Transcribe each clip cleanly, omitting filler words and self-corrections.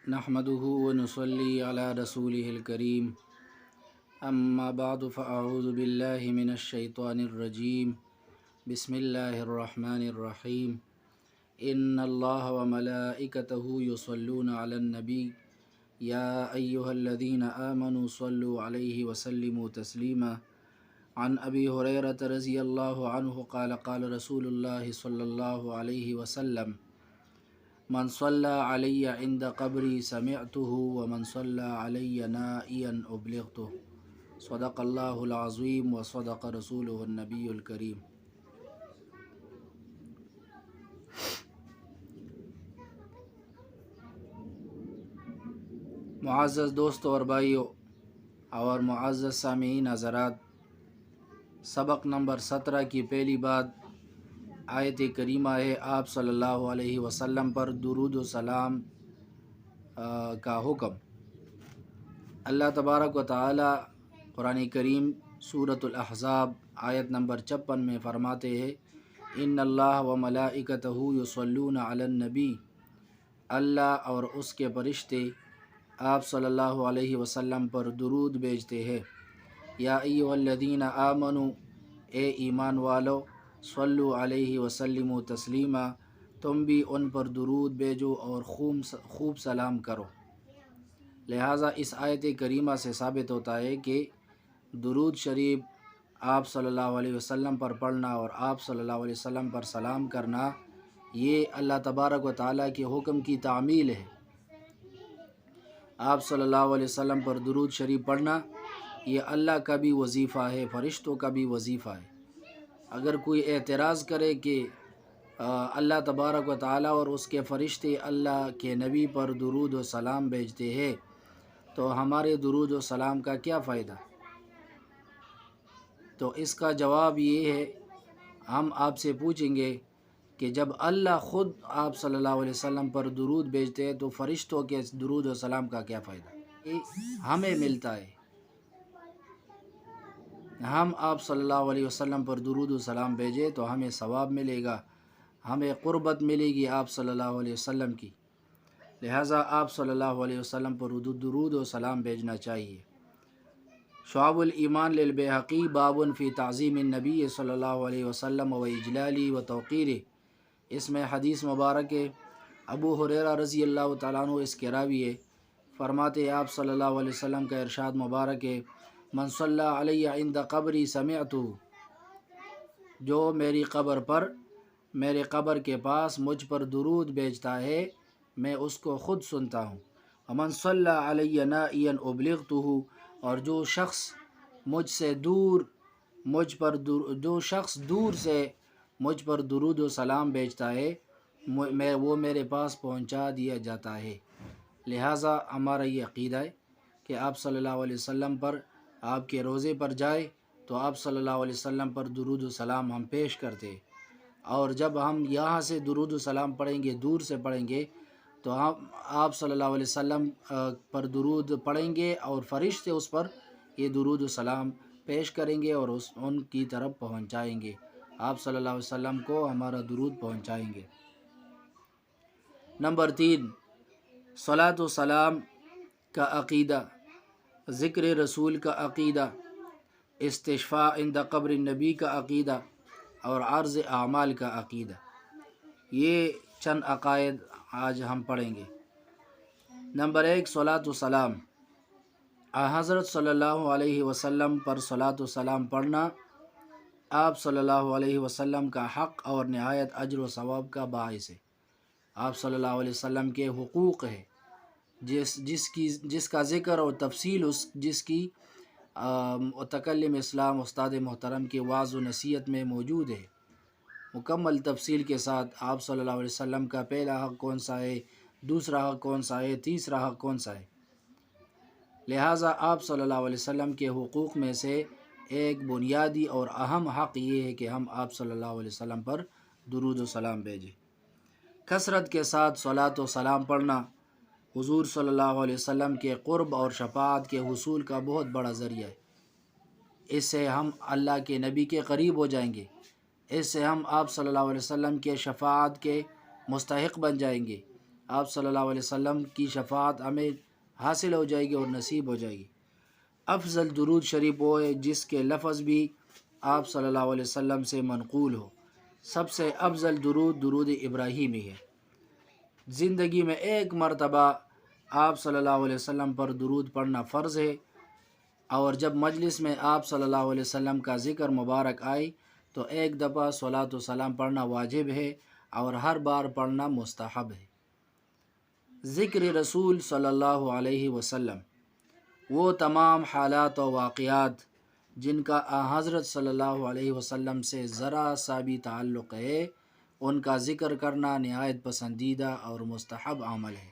نحمده ونصلي على رسوله الكريم اما بعد فاعوذ بالله من الشيطان الرجيم بسم الله الرحمن الرحيم ان الله وملائكته يصلون على النبي يا ايها الذين آمنوا صلوا عليه وسلموا تسليما عن ابي هريرة رضي الله عنه قال قال رسول الله صلى الله عليه وسلم من صلى علی عند قبری سمعته ومن صلى علی نائیا ابلغته صدق اللہ العظیم وصدق رسولہ النبی الکریم۔ معزز دوستوں اور بھائیوں اور معزز سامعین حضرات، سبق نمبر 17 کی پہلی بات آیت کریمہ ہے آپ صلی اللہ علیہ وسلم پر درود و سلام کا حکم۔ اللہ تبارک و تعالی قرآن کریم سورۃ الاحزاب آیت نمبر 56 میں فرماتے ہیں ان اللہ و ملائکتہ یصلون علی النبی، اللہ اور اس کے فرشتے آپ صلی اللہ علیہ وسلم پر درود بھیجتے ہیں۔ یا ایھا الذین آمنوا، اے ایمان والو، صلو علیہ وسلم تسلیما، تم بھی ان پر درود بھیجو اور خوب سلام کرو۔ لہٰذا اس آیت کریمہ سے ثابت ہوتا ہے کہ درود شریف آپ صلی اللہ علیہ وسلم پر پڑھنا اور آپ صلی اللہ علیہ وسلم پر سلام کرنا یہ اللہ تبارک و تعالیٰ کے حکم کی تعمیل ہے۔ آپ صلی اللہ علیہ وسلم پر درود شریف پڑھنا یہ اللہ کا بھی وظیفہ ہے، فرشتوں کا بھی وظیفہ ہے۔ اگر کوئی اعتراض کرے کہ اللہ تبارک و تعالیٰ اور اس کے فرشتے اللہ کے نبی پر درود و سلام بھیجتے ہیں تو ہمارے درود و سلام کا کیا فائدہ؟ تو اس کا جواب یہ ہے، ہم آپ سے پوچھیں گے کہ جب اللہ خود آپ صلی اللہ علیہ وسلم پر درود بھیجتے ہیں تو فرشتوں کے درود و سلام کا کیا فائدہ؟ یہ ہمیں ملتا ہے، ہم آپ صلی اللہ علیہ وسلم پر درود و سلام بھیجیں تو ہمیں ثواب ملے گا، ہمیں قربت ملے گی آپ صلی اللہ علیہ وسلم کی۔ لہٰذا آپ صلی اللہ علیہ وسلم پر درود و سلام بھیجنا چاہیے۔ شعب الایمان للبیہقی باب فی تعظیم النبی صلی اللہ علیہ وسلم و اجلالی و توقیرہ، اس میں حدیث مبارک ہے۔ ابو ہریرہ رضی اللہ تعالیٰ عنہ اس کے راوی ہے، فرماتے ہیں آپ صلی اللہ علیہ وسلم کا ارشاد مبارک ہے من صلی علی عند قبری سمعتہ، جو میری قبر کے پاس مجھ پر درود بھیجتا ہے میں اس کو خود سنتا ہوں۔ ومن صلی علی نائیا ابلغتہ، اور جو شخص دور سے مجھ پر درود و سلام بھیجتا ہے وہ میرے پاس پہنچا دیا جاتا ہے۔ لہٰذا ہمارا یہ عقیدہ ہے کہ آپ صلی اللہ علیہ وسلم پر آپ کے روضے پر جائے تو آپ صلی اللہ علیہ وسلم پر درود و سلام ہم پیش کرتے ہیں، اور جب ہم یہاں سے درود و سلام پڑھیں گے، دور سے پڑھیں گے، تو ہم آپ صلی اللہ علیہ وسلم پر درود پڑھیں گے اور فرشتے اس پر یہ درود و سلام پیش کریں گے اور ان کی طرف پہنچائیں گے، آپ صلی اللہ علیہ وسلم کو ہمارا درود پہنچائیں گے۔ نمبر 3، صلاۃ و سلام کا عقیدہ، ذکر رسول کا عقیدہ، استشفاء عند قبر النبی کا عقیدہ اور عرض اعمال کا عقیدہ، یہ چند عقائد آج ہم پڑھیں گے۔ نمبر 1، صلاۃ و سلام، حضرت صلی اللہ علیہ وسلم پر صلاۃ و سلام پڑھنا آپ صلی اللہ علیہ وسلم کا حق اور نہایت اجر و ثواب کا باعث ہے۔ آپ صلی اللہ علیہ وسلم کے حقوق ہے جس کا ذکر اور تفصیل جس کی متکلم اسلام استاد محترم کے وعظ و نصیحت میں موجود ہے، مکمل تفصیل کے ساتھ آپ صلی اللہ علیہ وسلم کا پہلا حق کون سا ہے، دوسرا حق کون سا ہے، تیسرا حق کون سا ہے۔ لہٰذا آپ صلی اللہ علیہ وسلم کے حقوق میں سے ایک بنیادی اور اہم حق یہ ہے کہ ہم آپ صلی اللہ علیہ وسلم پر درود و سلام بھیجیں۔ کثرت کے ساتھ صلاۃ و سلام پڑھنا حضور صلی اللہ علیہ وسلم کے قرب اور شفاعت کے حصول کا بہت بڑا ذریعہ ہے۔ اس سے ہم اللہ کے نبی کے قریب ہو جائیں گے، اس سے ہم آپ صلی اللہ علیہ وسلم کے شفاعت کے مستحق بن جائیں گے، آپ صلی اللہ علیہ وسلم کی شفاعت ہمیں حاصل ہو جائے گی اور نصیب ہو جائے گی۔ افضل درود شریف وہ ہے جس کے لفظ بھی آپ صلی اللہ علیہ وسلم سے منقول ہو۔ سب سے افضل درود درود ابراہیمی ہے۔ زندگی میں ایک مرتبہ آپ صلی اللہ علیہ وسلم پر درود پڑھنا فرض ہے، اور جب مجلس میں آپ صلی اللہ علیہ وسلم کا ذکر مبارک آئے تو ایک دفعہ صلاۃ و سلام پڑھنا واجب ہے اور ہر بار پڑھنا مستحب ہے۔ ذکر رسول صلی اللہ علیہ وسلم وہ تمام حالات و واقعات جن کا حضرت صلی اللہ علیہ وسلم سے ذرا سا بھی تعلق ہے، ان کا ذکر کرنا نہایت پسندیدہ اور مستحب عمل ہے۔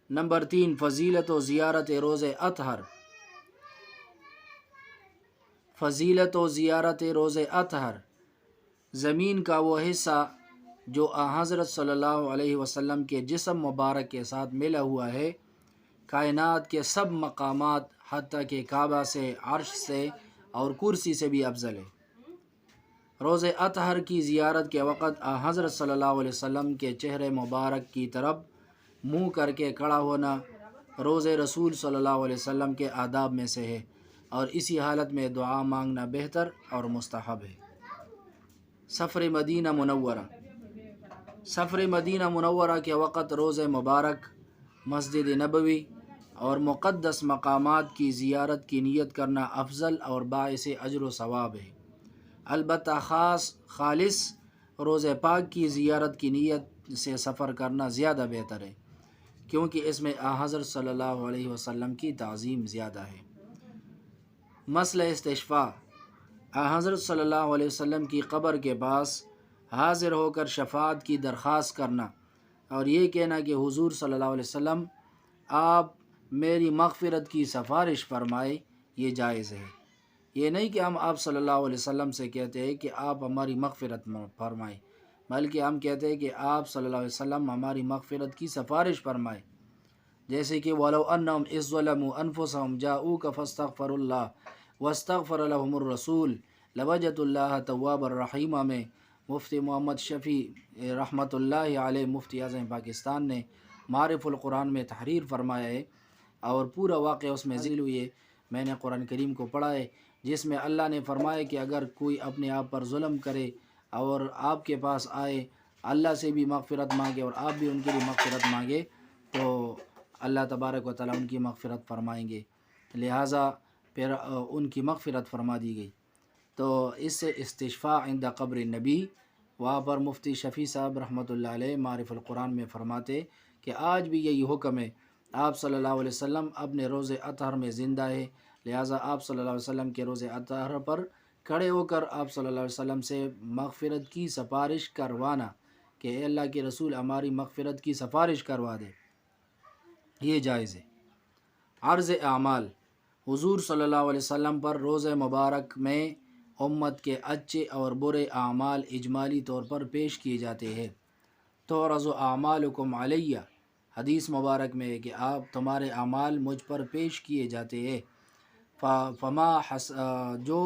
نمبر 3، فضیلت و زیارت روز اطہر۔ فضیلت و زیارت روز اطہر، زمین کا وہ حصہ جو حضرت صلی اللہ علیہ وسلم کے جسم مبارک کے ساتھ ملا ہوا ہے، کائنات کے سب مقامات حتیٰ کہ کعبہ سے، عرش سے اور کرسی سے بھی افضل ہے۔ روز اطہر کی زیارت کے وقت حضرت صلی اللہ علیہ وسلم کے چہرے مبارک کی طرف منہ کر کے کھڑا ہونا روز رسول صلی اللہ علیہ وسلم کے آداب میں سے ہے، اور اسی حالت میں دعا مانگنا بہتر اور مستحب ہے۔ سفر مدینہ منورہ۔ سفر مدینہ منورہ کے وقت روز مبارک، مسجد نبوی اور مقدس مقامات کی زیارت کی نیت کرنا افضل اور باعث اجر و ثواب ہے۔ البتہ خالص روز پاک کی زیارت کی نیت سے سفر کرنا زیادہ بہتر ہے، کیونکہ اس میں حضرت صلی اللہ علیہ وسلم کی تعظیم زیادہ ہے۔ مسئلہ استشفاء۔ حضرت صلی اللہ علیہ وسلم کی قبر کے پاس حاضر ہو کر شفاعت کی درخواست کرنا اور یہ کہنا کہ حضور صلی اللہ علیہ وسلم آپ میری مغفرت کی سفارش فرمائے، یہ جائز ہے۔ یہ نہیں کہ ہم آپ صلی اللہ علیہ وسلم سے کہتے ہیں کہ آپ ہماری مغفرت فرمائیں، بلکہ ہم کہتے ہیں کہ آپ صلی اللہ علیہ وسلم ہماری مغفرت کی سفارش فرمائے، جیسے کہ وَلَوْ أَنَّهُمْ إِذْ ظَلَمُوا أَنفُسَهُمْ جَاءُوكَ فَاسْتَغْفَرُوا اللَّهَ وَاسْتَغْفَرَ لَهُمُ الرَّسُولُ لَوَجَدُوا اللَّهَ تَوَّابًا رَحِيمًا میں مفتی محمد شفیع رحمۃ اللہ علیہ مفتی اعظم پاکستان نے معارف القرآن میں تحریر فرمایا ہے، اور پورا واقعہ اس میں ذکر ہوئی ہے۔ میں نے قرآن کریم کو پڑھا ہے، جس میں اللہ نے فرمایا کہ اگر کوئی اپنے آپ پر ظلم کرے اور آپ کے پاس آئے، اللہ سے بھی مغفرت مانگے اور آپ بھی ان کے لیے مغفرت مانگے، تو اللہ تبارک و تعالیٰ ان کی مغفرت فرمائیں گے، لہٰذا پھر ان کی مغفرت فرما دی گئی۔ تو اس سے استشفاء عند قبر النبی، وہاں پر مفتی شفیع صاحب رحمۃ اللہ علیہ معارف القرآن میں فرماتے کہ آج بھی یہی حکم ہے۔ آپ صلی اللہ علیہ وسلم اپنے روز اطہر میں زندہ ہے، لہٰذا آپ صلی اللہ علیہ وسلم کے روز اطہر پر کھڑے ہو کر آپ صلی اللہ علیہ وسلم سے مغفرت کی سفارش کروانا کہ اے اللہ کے رسول ہماری مغفرت کی سفارش کروا دے، یہ جائز ہے۔ عرض اعمال۔ حضور صلی اللہ علیہ وسلم پر روز مبارک میں امت کے اچھے اور برے اعمال اجمالی طور پر پیش کیے جاتے ہیں۔ تعرض اعمالکم علیہ، حدیث مبارک میں ہے کہ آپ تمہارے اعمال مجھ پر پیش کیے جاتے ہیں۔ جو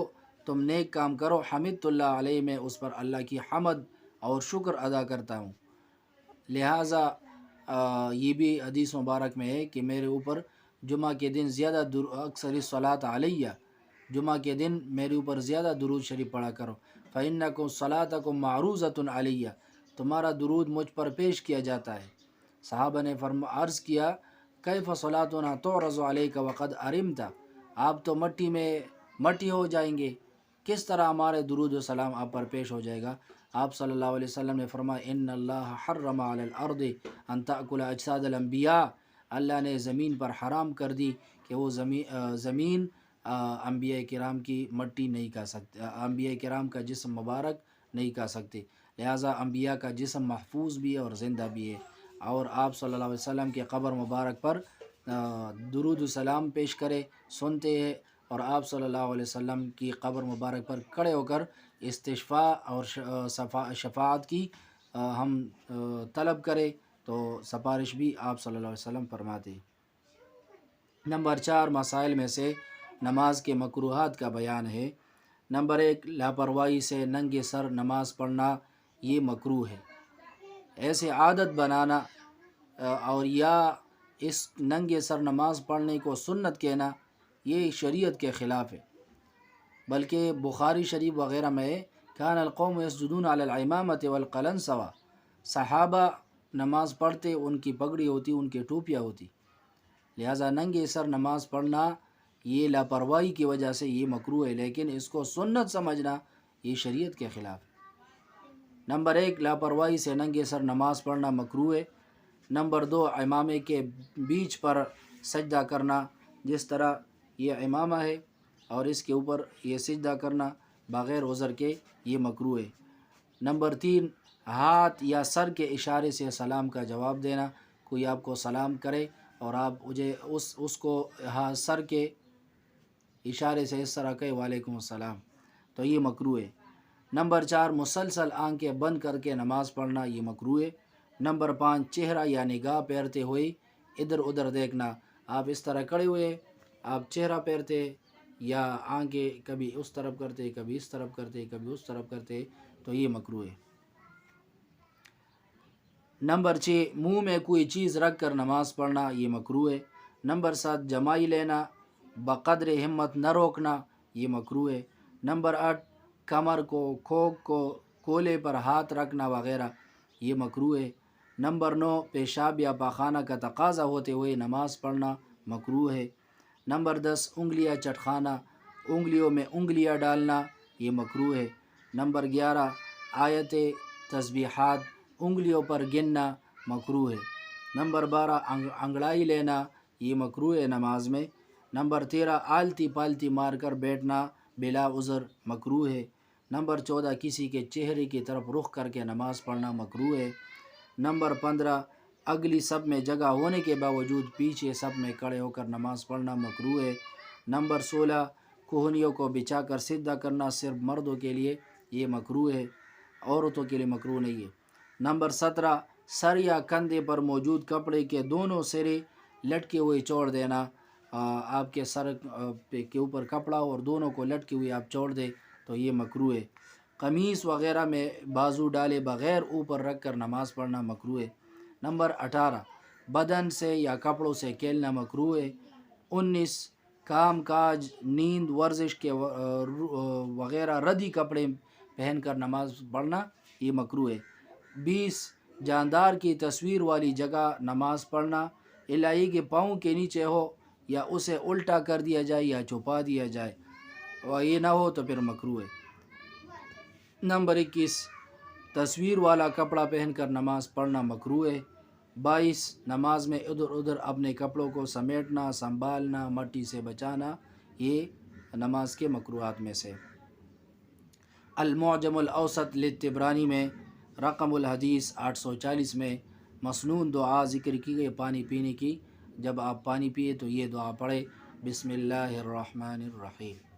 تم نیک کام کرو حمدت اللہ علیہ، میں اس پر اللہ کی حمد اور شکر ادا کرتا ہوں۔ لہٰذا یہ بھی حدیث مبارک میں ہے کہ میرے اوپر جمعہ کے دن زیادہ اکثر صلاۃ علیہ، جمعہ کے دن میرے اوپر زیادہ درود شریف پڑھا کرو۔ فإنکم صلاتکم معروضۃ علیہ، تمہارا درود مجھ پر پیش کیا جاتا ہے۔ صحابہ نے عرض کیا کیف صلاتنا تعرض علیک وقد ارمت، آپ تو مٹی ہو جائیں گے، کس طرح ہمارے درود و سلام آپ پر پیش ہو جائے گا؟ آپ صلی اللہ علیہ وسلم نے فرمایا ان اللہ حرم علی الارض ان تأکل اجساد الانبیاء، اللہ نے زمین پر حرام کر دی کہ وہ زمین انبیاء کرام کی مٹی نہیں کھا سکتے، انبیاء کرام کا جسم مبارک نہیں کھا سکتے، لہٰذا انبیاء کا جسم محفوظ بھی ہے اور زندہ بھی ہے۔ اور آپ صلی اللہ علیہ وسلم کے قبر مبارک پر درود و سلام پیش کرے سنتے ہیں، اور آپ صلی اللہ علیہ وسلم کی قبر مبارک پر کھڑے ہو کر استشفاء اور شفاعت کی ہم طلب کرے تو سفارش بھی آپ صلی اللہ علیہ وسلم فرماتے۔ نمبر 4 مسائل میں سے نماز کے مکروہات کا بیان ہے۔ نمبر 1، لاپرواہی سے ننگے سر نماز پڑھنا یہ مکروہ ہے۔ ایسے عادت بنانا اور یا اس ننگے سر نماز پڑھنے کو سنت کہنا یہ شریعت کے خلاف ہے۔ بلکہ بخاری شریف وغیرہ میں کان القوم یسجدون علی العمامۃ والقلنسوہ، صحابہ نماز پڑھتے ان کی پگڑی ہوتی، ان کی ٹوپیاں ہوتی، لہٰذا ننگے سر نماز پڑھنا یہ لاپرواہی کی وجہ سے یہ مکروہ ہے، لیکن اس کو سنت سمجھنا یہ شریعت کے خلاف ہے۔ نمبر 1 لاپرواہی سے ننگے سر نماز پڑھنا مکروہ ہے۔ نمبر 2 امامے کے بیچ پر سجدہ کرنا، جس طرح یہ امامہ ہے اور اس کے اوپر یہ سجدہ کرنا بغیر عذر کے یہ مکروہ ہے۔ نمبر 3 ہاتھ یا سر کے اشارے سے سلام کا جواب دینا، کوئی آپ کو سلام کرے اور آپ اس کو سر کے اشارے سے اس طرح کہے وعلیکم السلام، تو یہ مکروہ ہے۔ نمبر 4 مسلسل آنکھیں بند کر کے نماز پڑھنا، یہ مکروہ ہے۔ نمبر 5 چہرہ یا نگاہ پھیرتے ہوئے ادھر ادھر دیکھنا، آپ اس طرح کھڑے ہوئے آپ چہرہ پھیرتے یا آنکھیں کبھی اس طرف کرتے، کبھی اس طرف کرتے، کبھی اس طرف کرتے، تو یہ مکروہ ہے۔ نمبر 6 منہ میں کوئی چیز رکھ کر نماز پڑھنا، یہ مکروہ ہے۔ نمبر 7 جمائی لینا، بقدر ہمت نہ روکنا، یہ مکروہ ہے۔ نمبر 8 کمر کو، کھوک کو، کولے پر ہاتھ رکھنا وغیرہ، یہ مکروہ ہے۔ نمبر 9 پیشاب یا پاخانہ کا تقاضا ہوتے ہوئے نماز پڑھنا مکروہ ہے۔ نمبر 10 انگلیاں چٹکانا، انگلیوں میں انگلیاں ڈالنا، یہ مکروہ ہے۔ نمبر 11 آیت تسبیحات انگلیوں پر گننا مکروہ ہے۔ نمبر 12 انگڑائی لینا، یہ مکروہ ہے نماز میں۔ نمبر 13 آلتی پالتی مار کر بیٹھنا بلا عذر مکروہ ہے۔ نمبر 14 کسی کے چہرے کی طرف رخ کر کے نماز پڑھنا مکروہ ہے۔ نمبر 15 اگلی صف میں جگہ ہونے کے باوجود پیچھے صف میں کھڑے ہو کر نماز پڑھنا مکروہ ہے۔ نمبر 16 کوہنیوں کو بچھا کر سجدہ کرنا صرف مردوں کے لیے یہ مکروہ ہے، عورتوں کے لیے مکروہ نہیں ہے۔ نمبر 17 سر یا کندھے پر موجود کپڑے کے دونوں سرے لٹکے ہوئے چھوڑ دینا، آپ کے سر کے اوپر کپڑا اور دونوں کو لٹکے ہوئے آپ چھوڑ دیں تو یہ مکروہ ہے۔ قمیص وغیرہ میں بازو ڈالے بغیر اوپر رکھ کر نماز پڑھنا مکروہ ہے۔ نمبر 18 بدن سے یا کپڑوں سے کھیلنا مکروہ ہے۔ 19 کام کاج، نیند، ورزش کے وغیرہ ردی کپڑے پہن کر نماز پڑھنا یہ مکروہ ہے۔ 20 جاندار کی تصویر والی جگہ نماز پڑھنا، الہی کے پاؤں کے نیچے ہو یا اسے الٹا کر دیا جائے یا چھپا دیا جائے اور یہ نہ ہو تو پھر مکروہ ہے۔ نمبر 21 تصویر والا کپڑا پہن کر نماز پڑھنا مکروہ ہے۔ 22 نماز میں ادھر ادھر اپنے کپڑوں کو سمیٹنا، سنبھالنا، مٹی سے بچانا، یہ نماز کے مکروہات میں سے۔ المعجم الاوسط للطبرانی میں رقم الحدیث 840 میں مسنون دعا ذکر کی گئی پانی پینے کی۔ جب آپ پانی پیے تو یہ دعا پڑھے، بسم اللہ الرحمن الرحیم۔